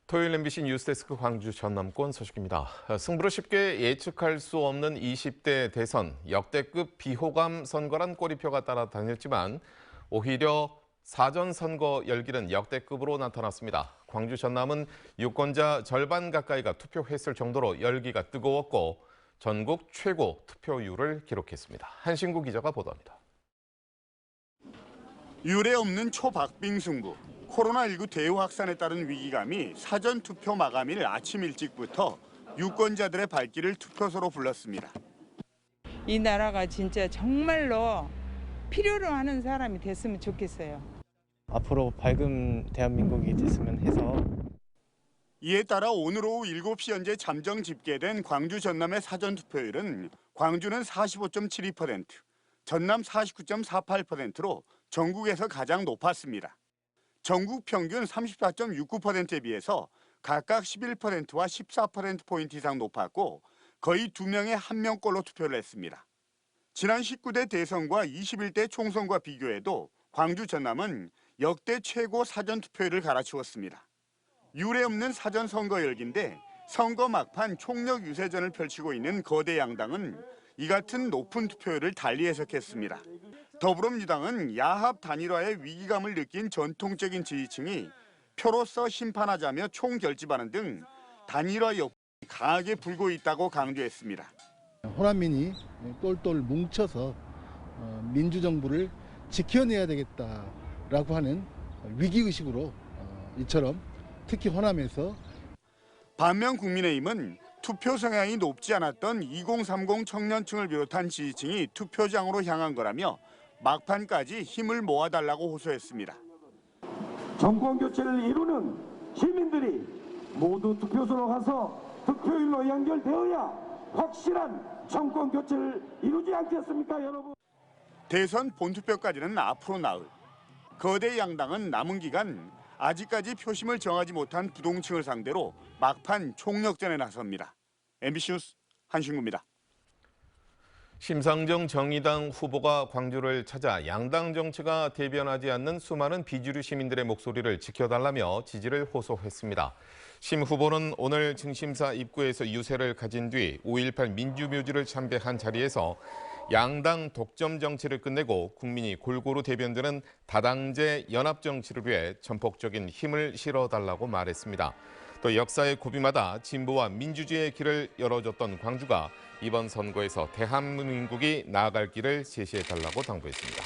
토요일 MBC 뉴스데스크 광주 전남권 소식입니다. 승부를 쉽게 예측할 수 없는 20대 대선, 역대급 비호감 선거란 꼬리표가 따라다녔지만 오히려 사전 선거 열기는 역대급으로 나타났습니다. 광주 전남은 유권자 절반 가까이가 투표했을 정도로 열기가 뜨거웠고 전국 최고 투표율을 기록했습니다. 한신구 기자가 보도합니다. 유례 없는 초박빙 승부. 코로나19 대우 확산에 따른 위기감이 사전투표 마감일 아침 일찍부터 유권자들의 발길을 투표소로 불렀습니다. 이 나라가 진짜 정말로 필요로 하는 사람이 됐으면 좋겠어요. 앞으로 밝은 대한민국이 됐으면 해서. 이에 따라 오늘 오후 7시 현재 잠정 집계된 광주 전남의 사전투표율은 광주는 45.72%, 전남 49.48%로 전국에서 가장 높았습니다. 전국 평균 34.69%에 비해서 각각 11%와 14%포인트 이상 높았고 거의 2명에 1명꼴로 투표를 했습니다. 지난 19대 대선과 21대 총선과 비교해도 광주 전남은 역대 최고 사전투표율을 갈아치웠습니다. 유례 없는 사전선거 열기인데 선거 막판 총력 유세전을 펼치고 있는 거대 양당은 이 같은 높은 투표율을 달리 해석했습니다. 더불어민주당은 야합 단일화의 위기감을 느낀 전통적인 지지층이 표로서 심판하자며 총결집하는 등 단일화 역풍이 강하게 불고 있다고 강조했습니다. 호남민이 똘똘 뭉쳐서 민주정부를 지켜내야 되겠다라고 하는 위기의식으로 이처럼 특히 호남에서 반면 국민의힘은 투표 성향이 높지 않았던 2030 청년층을 비롯한 지지층이 투표장으로 향한 거라며 막판까지 힘을 모아달라고 호소했습니다. 정권 교체를 이루는 시민들이 모두 투표소로 가서 득표율로 연결되어야 확실한 정권 교체를 이루지 않겠습니까, 여러분? 대선 본투표까지는 앞으로 나흘. 거대 양당은 남은 기간 아직까지 표심을 정하지 못한 부동층을 상대로 막판 총력전에 나섭니다. MBC 뉴스 한신구입니다. 심상정 정의당 후보가 광주를 찾아 양당 정치가 대변하지 않는 수많은 비주류 시민들의 목소리를 지켜달라며 지지를 호소했습니다. 심 후보는 오늘 증심사 입구에서 유세를 가진 뒤 5.18 민주묘지를 참배한 자리에서 양당 독점 정치를 끝내고 국민이 골고루 대변되는 다당제 연합 정치를 위해 전폭적인 힘을 실어달라고 말했습니다. 또 역사의 고비마다 진보와 민주주의의 길을 열어줬던 광주가 이번 선거에서 대한민국이 나아갈 길을 제시해달라고 당부했습니다.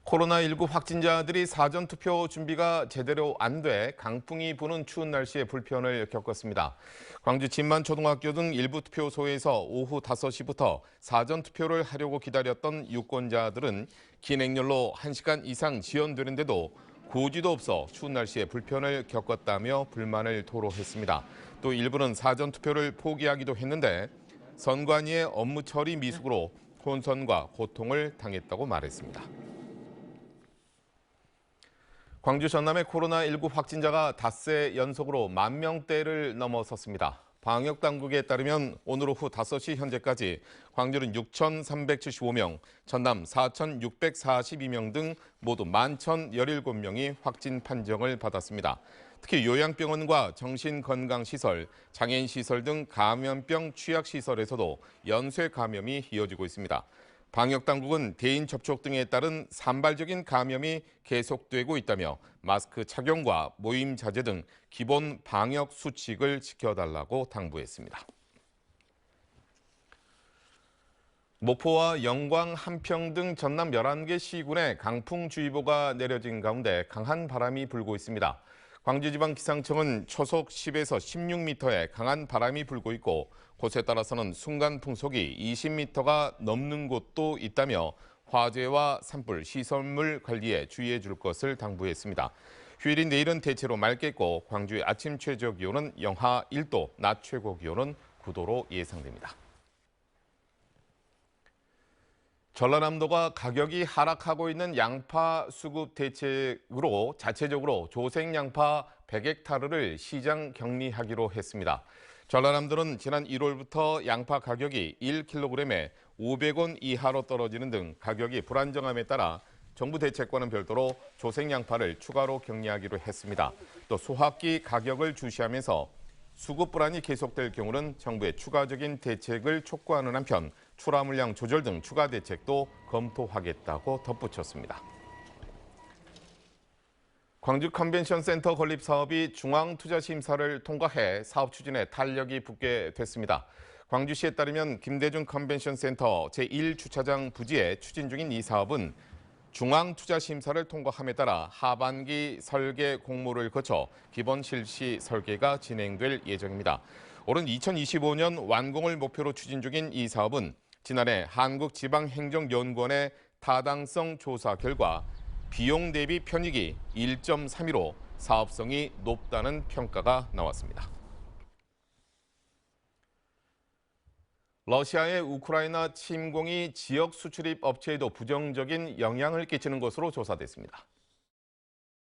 코로나19 확진자들이 사전투표 준비가 제대로 안 돼 강풍이 부는 추운 날씨에 불편을 겪었습니다. 광주 진만초등학교 등 일부 투표소에서 오후 5시부터 사전투표를 하려고 기다렸던 유권자들은 긴 행렬로 1시간 이상 지연되는데도 고지도 없어 추운 날씨에 불편을 겪었다며 불만을 토로했습니다. 또 일부는 사전투표를 포기하기도 했는데 선관위의 업무 처리 미숙으로 혼선과 고통을 당했다고 말했습니다. 광주 전남의 코로나19 확진자가 닷새 연속으로 10,000명대를 넘어섰습니다. 방역당국에 따르면 오늘 오후 5시 현재까지 광주는 6,375명, 전남 4,642명 등 모두 11,017명이 확진 판정을 받았습니다. 특히 요양병원과 정신건강시설, 장애인시설 등 감염병 취약시설에서도 연쇄 감염이 이어지고 있습니다. 방역당국은 대인 접촉 등에 따른 산발적인 감염이 계속되고 있다며 마스크 착용과 모임 자제 등 기본 방역 수칙을 지켜달라고 당부했습니다. 목포와 영광, 한평 등 전남 11개 시군에 강풍주의보가 내려진 가운데 강한 바람이 불고 있습니다. 광주지방기상청은 초속 10에서 16m의 강한 바람이 불고 있고 곳에 따라서는 순간 풍속이 20m가 넘는 곳도 있다며 화재와 산불, 시설물 관리에 주의해 줄 것을 당부했습니다. 휴일인 내일은 대체로 맑겠고 광주의 아침 최저 기온은 영하 1도, 낮 최고 기온은 9도로 예상됩니다. 전라남도가 가격이 하락하고 있는 양파 수급 대책으로 자체적으로 조생 양파 100헥타르를 시장 격리하기로 했습니다. 전라남도는 지난 1월부터 양파 가격이 1kg에 500원 이하로 떨어지는 등 가격이 불안정함에 따라 정부 대책과는 별도로 조색 양파를 추가로 격리하기로 했습니다. 또 수확기 가격을 주시하면서 수급 불안이 계속될 경우는 정부의 추가적인 대책을 촉구하는 한편 출하 물량 조절 등 추가 대책도 검토하겠다고 덧붙였습니다. 광주 컨벤션 센터 건립 사업이 중앙투자심사를 통과해 사업 추진에 탄력이 붙게 됐습니다. 광주시에 따르면 김대중 컨벤션 센터 제1주차장 부지에 추진 중인 이 사업은 중앙투자심사를 통과함에 따라 하반기 설계 공모를 거쳐 기본 실시 설계가 진행될 예정입니다. 올해 2025년 완공을 목표로 추진 중인 이 사업은 지난해 한국지방행정연구원의 타당성 조사 결과 비용 대비 편익이 1.32로 사업성이 높다는 평가가 나왔습니다. 러시아의 우크라이나 침공이 지역 수출입 업체에도 부정적인 영향을 끼치는 것으로 조사됐습니다.